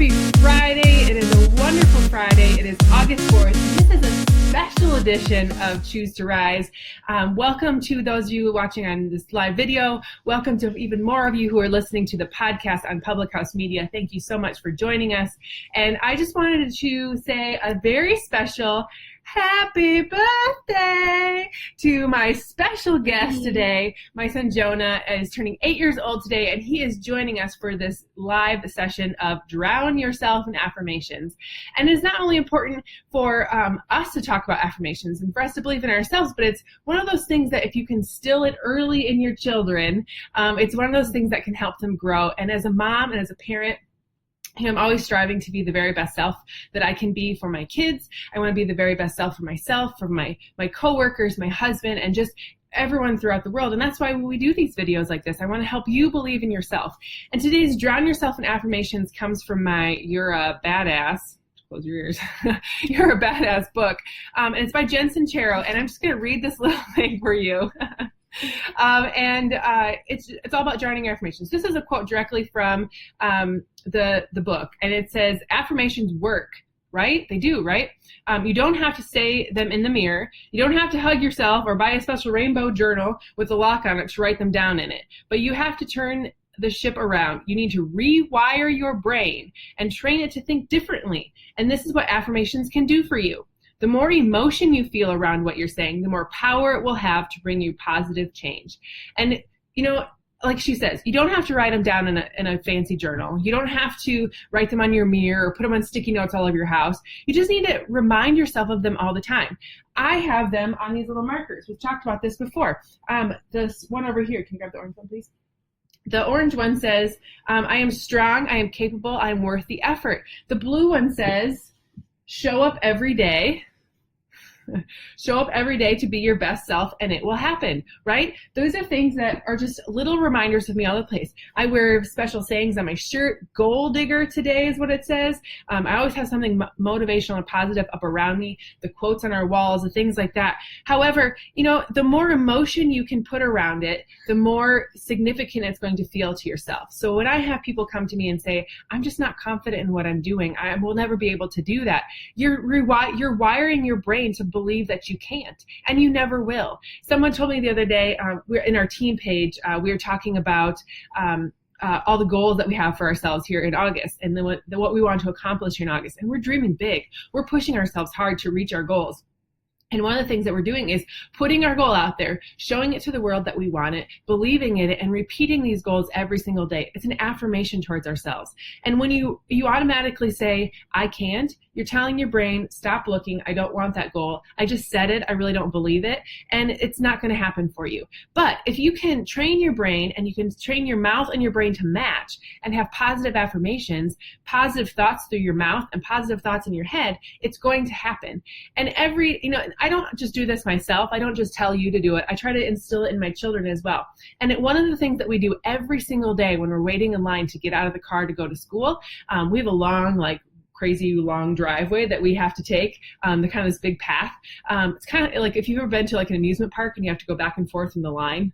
Happy Friday. It is a wonderful Friday. It is August 4th. This is a special edition of Choose to Rise. Welcome to those of you watching on this live video. Welcome to even more of you who are listening to the podcast on Public House Media. Thank you so much for joining us. And I just wanted to say a very special happy birthday to my special guest today. My son Jonah is turning 8 years old today, and he is joining us for this live session of Drown Yourself in Affirmations. And it's not only important for us to talk about affirmations and for us to believe in ourselves, but it's one of those things that if you can instill it early in your children, it's one of those things that can help them grow. And as a mom and as a parent, I'm always striving to be the very best self that I can be for my kids. I want to be the very best self for myself, for my coworkers, my husband, and just everyone throughout the world. And that's why we do these videos like this. I want to help you believe in yourself. And today's Drown Yourself in Affirmations comes from my You're a Badass, close your ears, You're a Badass book. And it's by Jen Sincero. And I'm just going to read this little thing for you. It's all about drowning your affirmations. This is a quote directly from the book, and it says, affirmations work, right? They do, right? You don't have to say them in the mirror. You don't have to hug yourself or buy a special rainbow journal with a lock on it to write them down in it. But you have to turn the ship around. You need to rewire your brain and train it to think differently. And this is what affirmations can do for you. The more emotion you feel around what you're saying, the more power it will have to bring you positive change. And, you know, like she says, you don't have to write them down in a fancy journal. You don't have to write them on your mirror or put them on sticky notes all over your house. You just need to remind yourself of them all the time. I have them on these little markers. We've talked about this before. This one over here, can you grab the orange one, please? The orange one says, I am strong, I am capable, I am worth the effort. The blue one says, show up every day. Show up every day to be your best self, and it will happen, right? Those are things that are just little reminders of me all the place. I wear special sayings on my shirt. Goal digger today is what it says. I always have something motivational and positive up around me, the quotes on our walls, the things like that. However, you know, the more emotion you can put around it, the more significant it's going to feel to yourself. So when I have people come to me and say, I'm just not confident in what I'm doing, I will never be able to do that, you're wiring your brain to believe that you can't, and you never will. Someone told me the other day, we're in our team page, we were talking about all the goals that we have for ourselves here in August, and then what we want to accomplish in August. And we're dreaming big. We're pushing ourselves hard to reach our goals. And one of the things that we're doing is putting our goal out there, showing it to the world that we want it, believing in it, and repeating these goals every single day. It's an affirmation towards ourselves. And when you automatically say, I can't, you're telling your brain, stop looking, I don't want that goal. I just said it, I really don't believe it, and it's not going to happen for you. But if you can train your brain and you can train your mouth and your brain to match and have positive affirmations, positive thoughts through your mouth and positive thoughts in your head, it's going to happen. And I don't just do this myself. I don't just tell you to do it. I try to instill it in my children as well. And one of the things that we do every single day when we're waiting in line to get out of the car to go to school, we have a long, crazy long driveway that we have to take, the kind of this big path. It's kind of like if you've ever been to an amusement park and you have to go back and forth in the line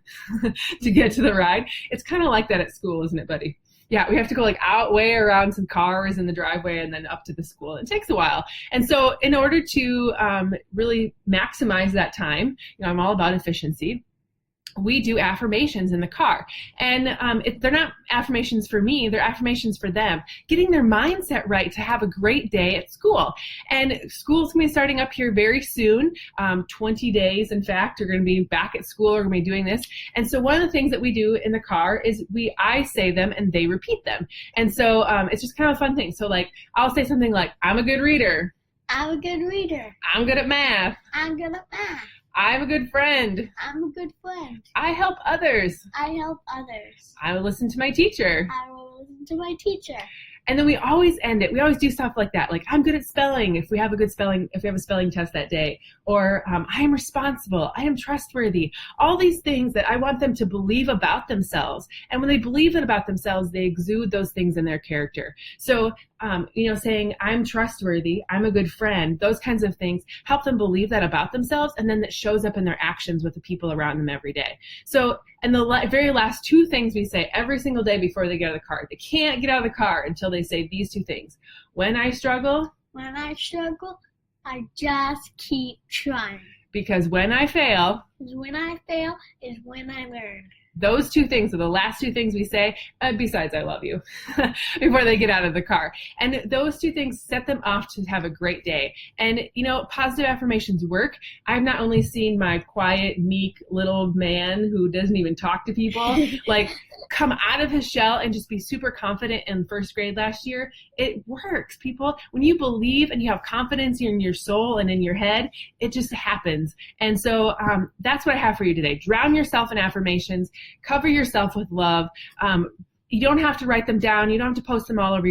to get to the ride. It's kind of like that at school, isn't it, buddy? Yeah, we have to go out way around some cars in the driveway and then up to the school. It takes a while. And so in order to really maximize that time, I'm all about efficiency. We do affirmations in the car. And they're not affirmations for me, they're affirmations for them. Getting their mindset right to have a great day at school. And school's going to be starting up here very soon. 20 days, in fact, are going to be back at school, we're going to be doing this. And so one of the things that we do in the car is I say them and they repeat them. And so it's just kind of a fun thing. So I'll say something like, I'm a good reader. I'm a good reader. I'm good at math. I'm good at math. I'm a good friend. I'm a good friend. I help others. I help others. I will listen to my teacher. I will listen to my teacher. And then we always end it. We always do stuff like that. Like, I'm good at spelling if we have a spelling test that day. Or I am responsible. I am trustworthy. All these things that I want them to believe about themselves. And when they believe it about themselves, they exude those things in their character. So, saying I'm trustworthy, I'm a good friend, those kinds of things help them believe that about themselves. And then that shows up in their actions with the people around them every day. So, and the very last two things we say every single day before they get out of the car, they can't get out of the car until struggle, they say these two things. When I struggle, I just keep trying. because when I fail, Because when I fail is when I learn. those two things are the last two things we say, besides I love you, before they get out of the car. And those two things set them off to have a great day. And, positive affirmations work. I've not only seen my quiet, meek little man who doesn't even talk to people, come out of his shell and just be super confident in first grade last year. It works, people. When you believe and you have confidence in your soul and in your head, it just happens. And so that's what I have for you today. Drown yourself in affirmations. Cover yourself with love. You don't have to write them down. You don't have to post them all over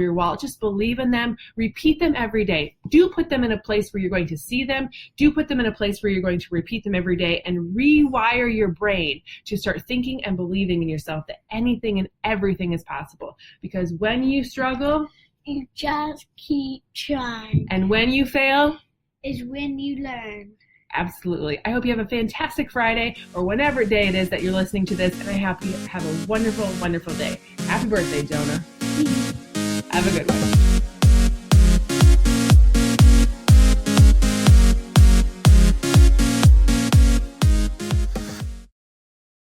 your wall. Just believe in them. Repeat them every day. Do put them in a place where you're going to see them. Do put them in a place where you're going to repeat them every day and rewire your brain to start thinking and believing in yourself that anything and everything is possible. Because when you struggle, You just keep trying. and when you fail, Is when you learn. absolutely. I hope you have a fantastic Friday or whatever day it is that you're listening to this, and I hope you have a wonderful, wonderful day. Happy birthday, Jonah. Have a good one.